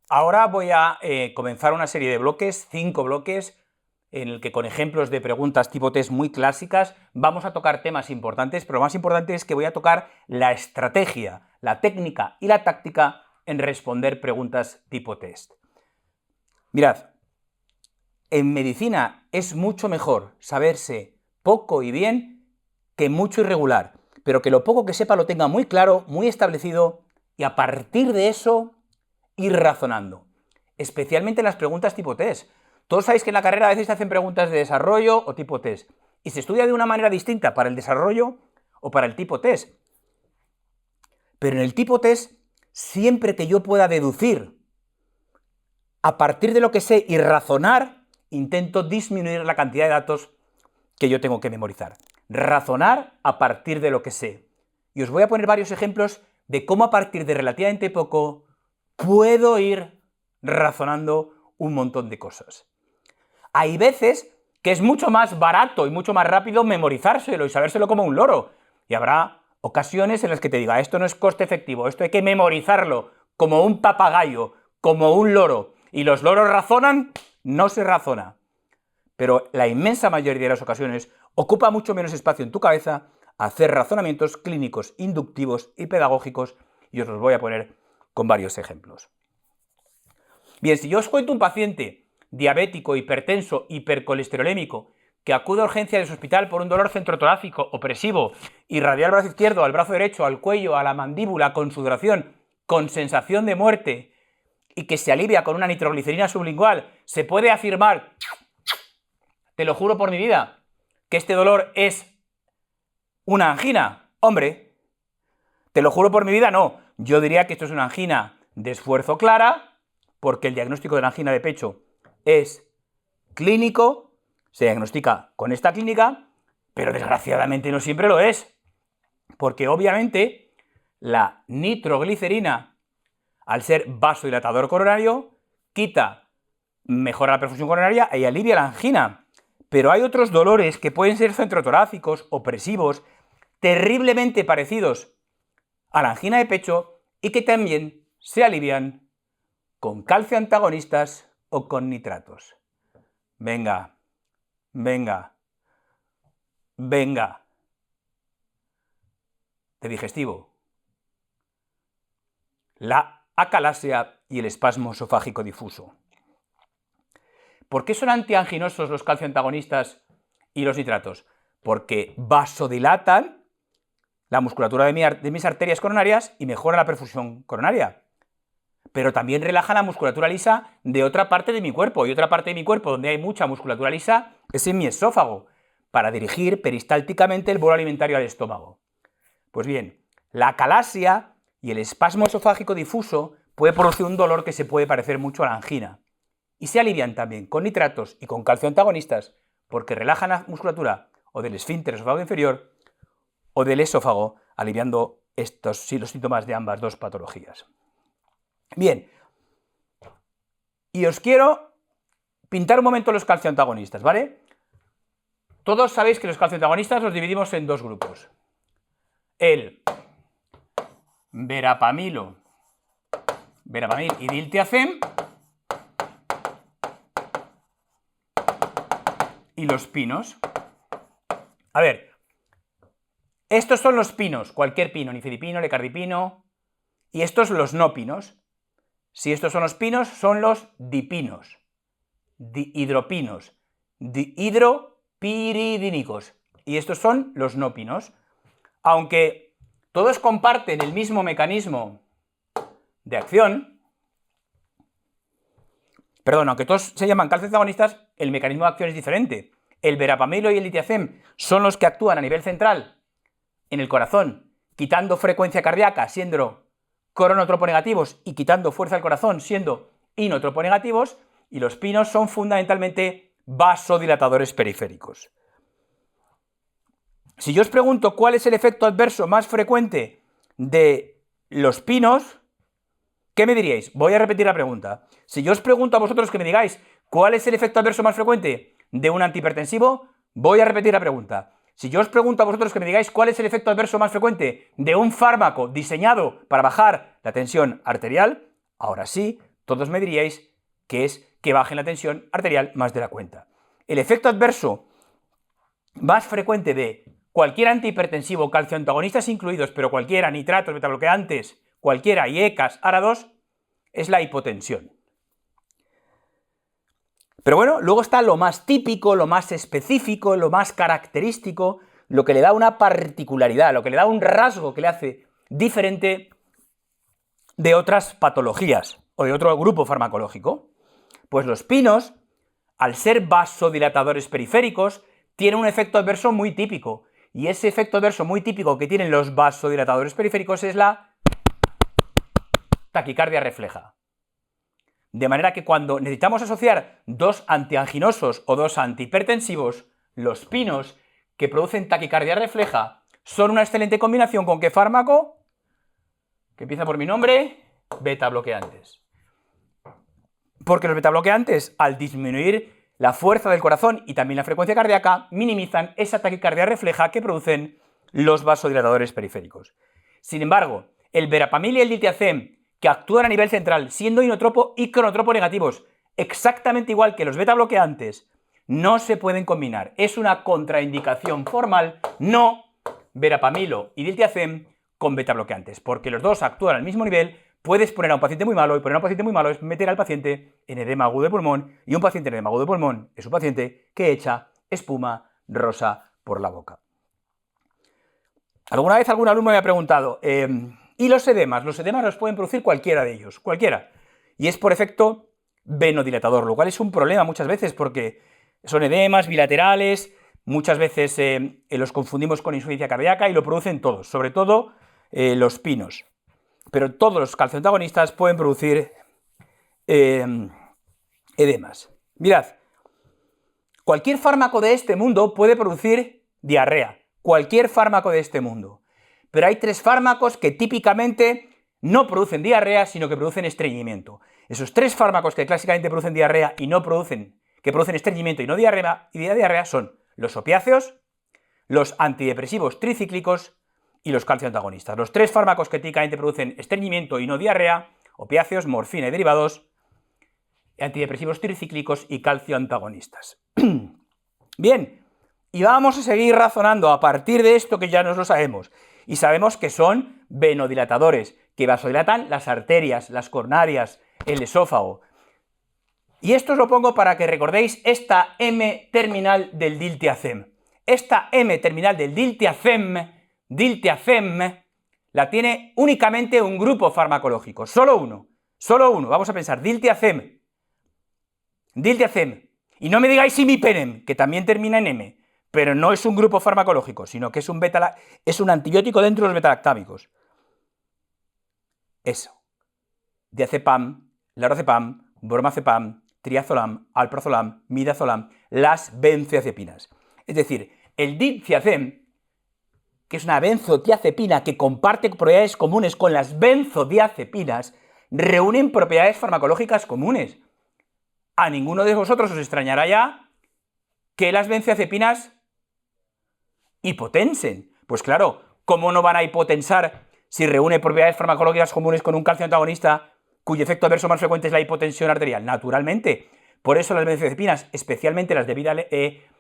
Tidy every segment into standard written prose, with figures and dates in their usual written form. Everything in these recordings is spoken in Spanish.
Ahora voy a comenzar una serie de bloques, 5 bloques, en el que con ejemplos de preguntas tipo test muy clásicas vamos a tocar temas importantes, pero lo más importante es que voy a tocar la estrategia, la técnica y la táctica en responder preguntas tipo test. Mirad, en medicina es mucho mejor saberse poco y bien que mucho y regular, pero que lo poco que sepa lo tenga muy claro, muy establecido, y a partir de eso ir razonando, especialmente en las preguntas tipo test. Todos sabéis que en la carrera a veces se hacen preguntas de desarrollo o tipo test, y se estudia de una manera distinta para el desarrollo o para el tipo test. Pero en el tipo test, siempre que yo pueda deducir a partir de lo que sé y razonar, intento disminuir la cantidad de datos que yo tengo que memorizar. Razonar a partir de lo que sé. Y os voy a poner varios ejemplos de cómo a partir de relativamente poco puedo ir razonando un montón de cosas. Hay veces que es mucho más barato y mucho más rápido memorizárselo y sabérselo como un loro. Y habrá ocasiones en las que te diga, esto no es coste efectivo, esto hay que memorizarlo como un papagayo, como un loro. Y los loros razonan, no se razona. Pero la inmensa mayoría de las ocasiones ocupa mucho menos espacio en tu cabeza hacer razonamientos clínicos, inductivos y pedagógicos, y os los voy a poner con varios ejemplos. Bien, si yo os cuento un paciente diabético, hipertenso, hipercolesterolémico, que acude a urgencias de su hospital por un dolor centrotorácico opresivo, irradiar al brazo izquierdo, al brazo derecho, al cuello, a la mandíbula, con sudoración, con sensación de muerte, y que se alivia con una nitroglicerina sublingual, se puede afirmar, te lo juro por mi vida, que este dolor es una angina. Hombre, te lo juro por mi vida, no. Yo diría que esto es una angina de esfuerzo clara, porque el diagnóstico de la angina de pecho es clínico, se diagnostica con esta clínica, pero desgraciadamente no siempre lo es, porque obviamente la nitroglicerina, al ser vasodilatador coronario, mejora la perfusión coronaria y alivia la angina. Pero hay otros dolores que pueden ser centrotorácicos, opresivos, terriblemente parecidos a la angina de pecho y que también se alivian con calcio antagonistas o con nitratos. Venga, venga, venga. De digestivo. La acalasia y el espasmo esofágico difuso. ¿Por qué son antianginosos los calcioantagonistas y los nitratos? Porque vasodilatan la musculatura de mis arterias coronarias y mejoran la perfusión coronaria. Pero también relajan la musculatura lisa de otra parte de mi cuerpo. Y otra parte de mi cuerpo donde hay mucha musculatura lisa es en mi esófago, para dirigir peristálticamente el bolo alimentario al estómago. Pues bien, la acalasia y el espasmo esofágico difuso puede producir un dolor que se puede parecer mucho a la angina. Y se alivian también con nitratos y con calcio antagonistas porque relajan la musculatura o del esfínter esofágico inferior o del esófago, aliviando los síntomas de ambas dos patologías. Bien, y os quiero pintar un momento los calcioantagonistas, ¿vale? Todos sabéis que los calcioantagonistas los dividimos en dos grupos. El verapamil y diltiazem y los pinos. A ver, estos son los pinos, cualquier pino, nifedipino, lecardipino, y estos los no pinos. Si estos son los pinos, son los dipinos, dihidropinos, dihidropiridínicos, y estos son los no pinos. Aunque todos comparten el mismo mecanismo de acción, aunque todos se llaman calcioantagonistas, el mecanismo de acción es diferente. El verapamilo y el diltiazem son los que actúan a nivel central en el corazón, quitando frecuencia cardíaca, siendo cronotroponegativos, y quitando fuerza al corazón, siendo inotroponegativos, y los pinos son fundamentalmente vasodilatadores periféricos. Si yo os pregunto cuál es el efecto adverso más frecuente de los pinos, ¿qué me diríais? Voy a repetir la pregunta. Si yo os pregunto a vosotros que me digáis cuál es el efecto adverso más frecuente de un antihipertensivo, voy a repetir la pregunta. Si yo os pregunto a vosotros que me digáis cuál es el efecto adverso más frecuente de un fármaco diseñado para bajar la tensión arterial, ahora sí todos me diríais que es que bajen la tensión arterial más de la cuenta. El efecto adverso más frecuente de cualquier antihipertensivo, calcioantagonistas incluidos, pero cualquiera, nitratos, betabloqueantes, cualquiera, IECAS, ARA2, es la hipotensión. Pero bueno, luego está lo más típico, lo más específico, lo más característico, lo que le da una particularidad, lo que le da un rasgo que le hace diferente de otras patologías o de otro grupo farmacológico. Pues los pinos, al ser vasodilatadores periféricos, tienen un efecto adverso muy típico, y ese efecto adverso muy típico que tienen los vasodilatadores periféricos es la taquicardia refleja. De manera que cuando necesitamos asociar dos antianginosos o dos antihipertensivos, los pinos que producen taquicardia refleja son una excelente combinación con ¿qué fármaco? Que empieza por mi nombre, betabloqueantes. Porque los betabloqueantes, al disminuir la fuerza del corazón y también la frecuencia cardíaca, minimizan esa taquicardia refleja que producen los vasodilatadores periféricos. Sin embargo, el verapamil y el diltiazem, que actúan a nivel central, siendo inotropo y cronotropo negativos, exactamente igual que los betabloqueantes, no se pueden combinar. Es una contraindicación formal no verapamilo y diltiazem con betabloqueantes, porque los dos actúan al mismo nivel. Puedes poner a un paciente muy malo, y poner a un paciente muy malo es meter al paciente en edema agudo de pulmón, y un paciente en edema agudo de pulmón es un paciente que echa espuma rosa por la boca. Alguna vez algún alumno me ha preguntado, ¿y los edemas? Los edemas los pueden producir cualquiera de ellos, cualquiera. Y es por efecto venodilatador, lo cual es un problema muchas veces porque son edemas bilaterales, muchas veces los confundimos con insuficiencia cardíaca y lo producen todos, sobre todo los pinos. Pero todos los calcioantagonistas pueden producir edemas. Mirad, cualquier fármaco de este mundo puede producir diarrea, cualquier fármaco de este mundo. Pero hay tres fármacos que típicamente no producen diarrea, sino que producen estreñimiento. Esos tres fármacos que clásicamente producen diarrea y no producen, que producen estreñimiento y no diarrea son los opiáceos, los antidepresivos tricíclicos y los calcioantagonistas. Los tres fármacos que típicamente producen estreñimiento y no diarrea, opiáceos, morfina y derivados, antidepresivos tricíclicos y calcioantagonistas. Bien, y vamos a seguir razonando a partir de esto que ya nos lo sabemos. Y sabemos que son venodilatadores, que vasodilatan las arterias, las coronarias, el esófago. Y esto os lo pongo para que recordéis esta M terminal del diltiazem. Esta M terminal del diltiazem la tiene únicamente un grupo farmacológico, solo uno, vamos a pensar, diltiazem, y no me digáis imipenem, que también termina en M, pero no es un grupo farmacológico, sino que es un antibiótico dentro de los betalactámicos. Eso, diazepam, larocepam, bromazepam, triazolam, alprazolam, midazolam, las benzodiazepinas. Es decir, el diltiazem, que es una benzodiazepina que comparte propiedades comunes con las benzodiazepinas, reúnen propiedades farmacológicas comunes. A ninguno de vosotros os extrañará ya que las benzodiazepinas hipotensen. Pues claro, ¿cómo no van a hipotensar si reúne propiedades farmacológicas comunes con un calcioantagonista cuyo efecto adverso más frecuente es la hipotensión arterial? Naturalmente. Por eso las benzodiazepinas, especialmente las de vida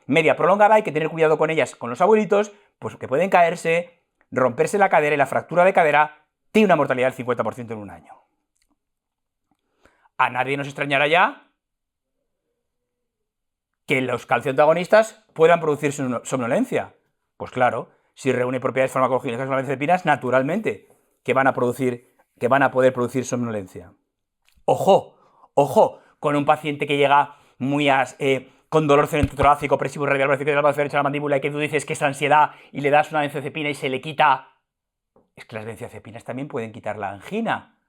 media prolongada, hay que tener cuidado con ellas, con los abuelitos, pues que pueden caerse, romperse la cadera, y la fractura de cadera tiene una mortalidad del 50% en un año. A nadie nos extrañará ya que los calcioantagonistas puedan producir somnolencia. Pues claro, si reúne propiedades farmacológicas con las benzodiazepinas, naturalmente que van a poder producir somnolencia. Ojo, con un paciente que llega muy con dolor cerebrotorácico, opresivo radial, de la base derecha de la mandíbula, y que tú dices que es ansiedad y le das una benzodiazepina y se le quita. Es que las benzodiazepinas también pueden quitar la angina,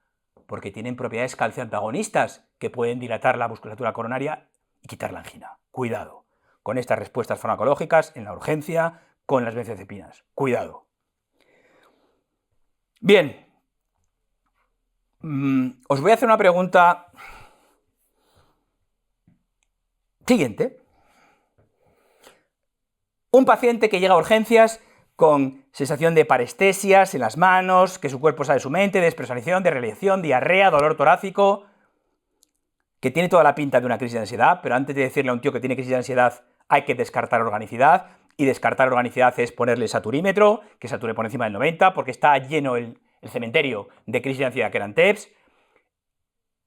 porque tienen propiedades calcioantagonistas que pueden dilatar la musculatura coronaria y quitar la angina. Cuidado con estas respuestas farmacológicas en la urgencia con las benzodiazepinas. Cuidado. Bien. Os voy a hacer una pregunta siguiente. Un paciente que llega a urgencias con sensación de parestesias en las manos, que su cuerpo sale de su mente, despersonalización, desrealización, diarrea, dolor torácico. que tiene toda la pinta de una crisis de ansiedad, pero antes de decirle a un tío que tiene crisis de ansiedad hay que descartar organicidad, y descartar organicidad es ponerle saturímetro, que sature por encima del 90, porque está lleno el cementerio de crisis de ansiedad que eran TEPS,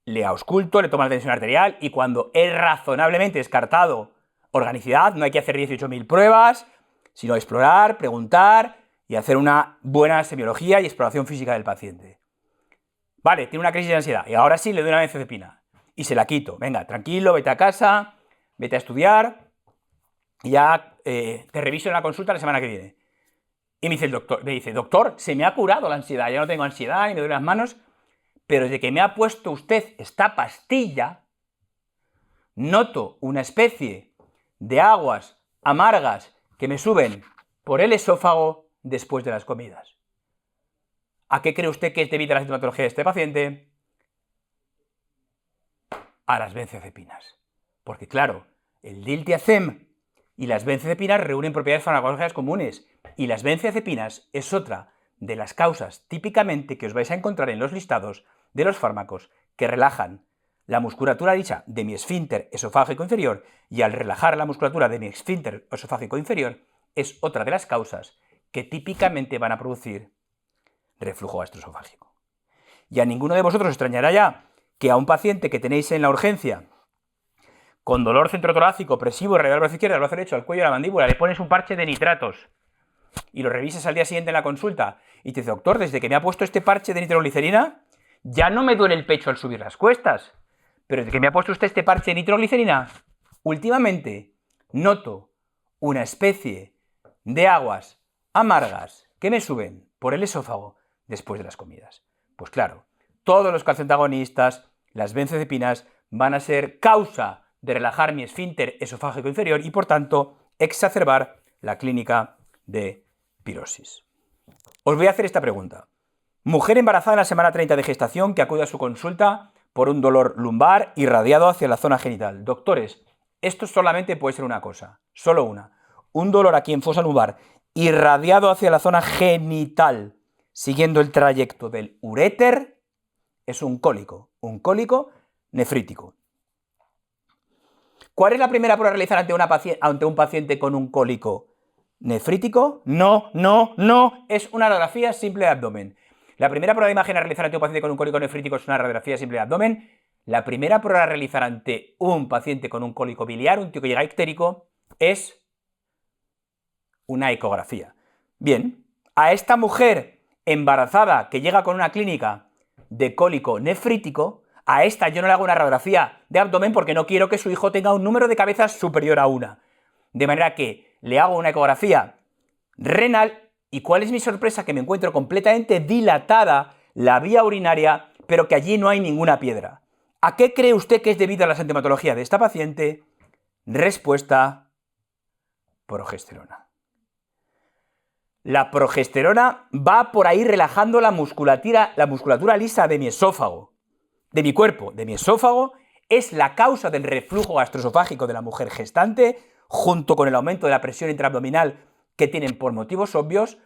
le ausculto, le toma la tensión arterial, y cuando es razonablemente descartado organicidad, no hay que hacer 18.000 pruebas, sino explorar, preguntar y hacer una buena semiología y exploración física del paciente. Vale, tiene una crisis de ansiedad, y ahora sí le doy una benzodiazepina, y se la quito. Venga, tranquilo, vete a casa, vete a estudiar, y ya te reviso en la consulta la semana que viene. Y me dice, doctor, se me ha curado la ansiedad, ya no tengo ansiedad, ni me duelen las manos, pero desde que me ha puesto usted esta pastilla, noto una especie de aguas amargas que me suben por el esófago después de las comidas. ¿A qué cree usted que es debido a la sintomatología de este paciente? A las benzodiazepinas. Porque claro, el diltiazem y las benzodiazepinas reúnen propiedades farmacológicas comunes, y las benzodiazepinas es otra de las causas típicamente que os vais a encontrar en los listados de los fármacos que relajan la musculatura lisa de mi esfínter esofágico inferior, y al relajar la musculatura de mi esfínter esofágico inferior es otra de las causas que típicamente van a producir reflujo gastroesofágico. Y a ninguno de vosotros os extrañará ya que a un paciente que tenéis en la urgencia con dolor centrotorácico, opresivo, alrededor del brazo izquierdo, el brazo derecho, al cuello, a la mandíbula, le pones un parche de nitratos y lo revisas al día siguiente en la consulta y te dice, doctor, desde que me ha puesto este parche de nitroglicerina, ya no me duele el pecho al subir las cuestas, pero desde que me ha puesto usted este parche de nitroglicerina, últimamente noto una especie de aguas amargas que me suben por el esófago después de las comidas. Pues claro, todos los calcioantagonistas, las benzodiazepinas, van a ser causa de relajar mi esfínter esofágico inferior y, por tanto, exacerbar la clínica de pirosis. Os voy a hacer esta pregunta. Mujer embarazada en la semana 30 de gestación que acude a su consulta por un dolor lumbar irradiado hacia la zona genital. Doctores, esto solamente puede ser una cosa, solo una. Un dolor aquí en fosa lumbar irradiado hacia la zona genital, siguiendo el trayecto del uréter, es un cólico nefrítico. ¿Cuál es la primera prueba a realizar ante un paciente con un cólico nefrítico? No, es una radiografía simple de abdomen. La primera prueba de imagen a realizar ante un paciente con un cólico nefrítico es una radiografía simple de abdomen. La primera prueba a realizar ante un paciente con un cólico biliar, un tío que llega ictérico, es una ecografía. Bien, a esta mujer embarazada que llega con una clínica de cólico nefrítico, a esta yo no le hago una radiografía de abdomen porque no quiero que su hijo tenga un número de cabezas superior a una. De manera que le hago una ecografía renal y ¿cuál es mi sorpresa? Que me encuentro completamente dilatada la vía urinaria, pero que allí no hay ninguna piedra. ¿A qué cree usted que es debido a la sintomatología de esta paciente? Respuesta: progesterona. La progesterona va por ahí relajando la musculatura lisa de mi esófago, de mi cuerpo, de mi esófago. Es la causa del reflujo gastroesofágico de la mujer gestante, junto con el aumento de la presión intraabdominal que tienen por motivos obvios,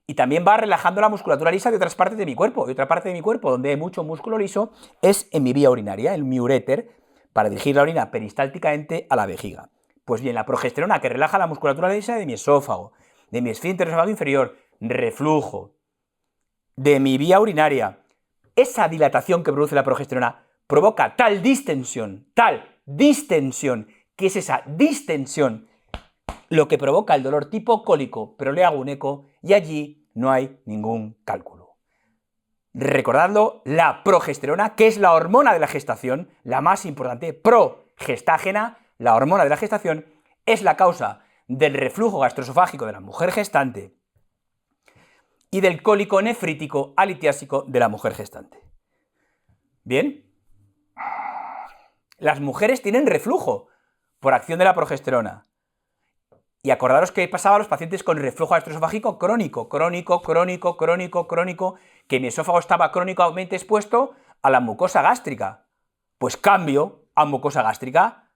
y también va relajando la musculatura lisa de otras partes de mi cuerpo. Y otra parte de mi cuerpo donde hay mucho músculo liso es en mi vía urinaria, en mi uréter, para dirigir la orina peristálticamente a la vejiga. Pues bien, la progesterona, que relaja la musculatura lisa de mi esófago, de mi esfínter esofágico inferior, reflujo, de mi vía urinaria, esa dilatación que produce la progesterona provoca tal distensión, que es esa distensión lo que provoca el dolor tipo cólico, pero le hago un eco y allí no hay ningún cálculo. Recordadlo, la progesterona, que es la hormona de la gestación, la más importante, progestágena, la hormona de la gestación, es la causa del reflujo gastroesofágico de la mujer gestante y del cólico nefrítico alitiásico de la mujer gestante. Bien, las mujeres tienen reflujo por acción de la progesterona. Y acordaros que pasaba a los pacientes con reflujo gastroesofágico crónico, que mi esófago estaba crónicamente expuesto a la mucosa gástrica. Pues cambio a mucosa gástrica,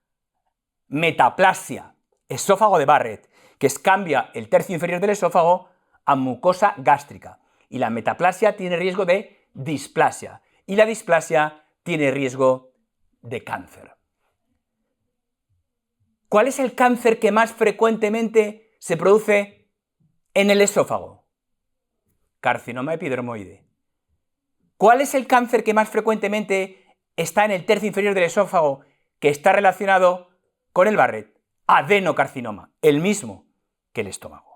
metaplasia, esófago de Barrett, que cambia el tercio inferior del esófago a mucosa gástrica. Y la metaplasia tiene riesgo de displasia. Y la displasia tiene riesgo de cáncer. ¿Cuál es el cáncer que más frecuentemente se produce en el esófago? Carcinoma epidermoide. ¿Cuál es el cáncer que más frecuentemente está en el tercio inferior del esófago que está relacionado con el Barrett? Adenocarcinoma, el mismo que el estómago.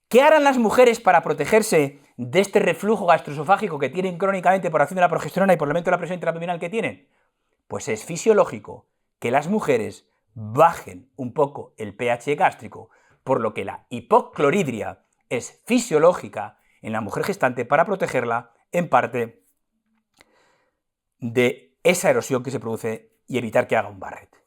¿Qué harán las mujeres para protegerse de este reflujo gastroesofágico que tienen crónicamente por acción de la progesterona y por el aumento de la presión intraabdominal que tienen? Pues es fisiológico que las mujeres bajen un poco el pH gástrico, por lo que la hipocloridria es fisiológica en la mujer gestante para protegerla en parte de esa erosión que se produce y evitar que haga un Barrett.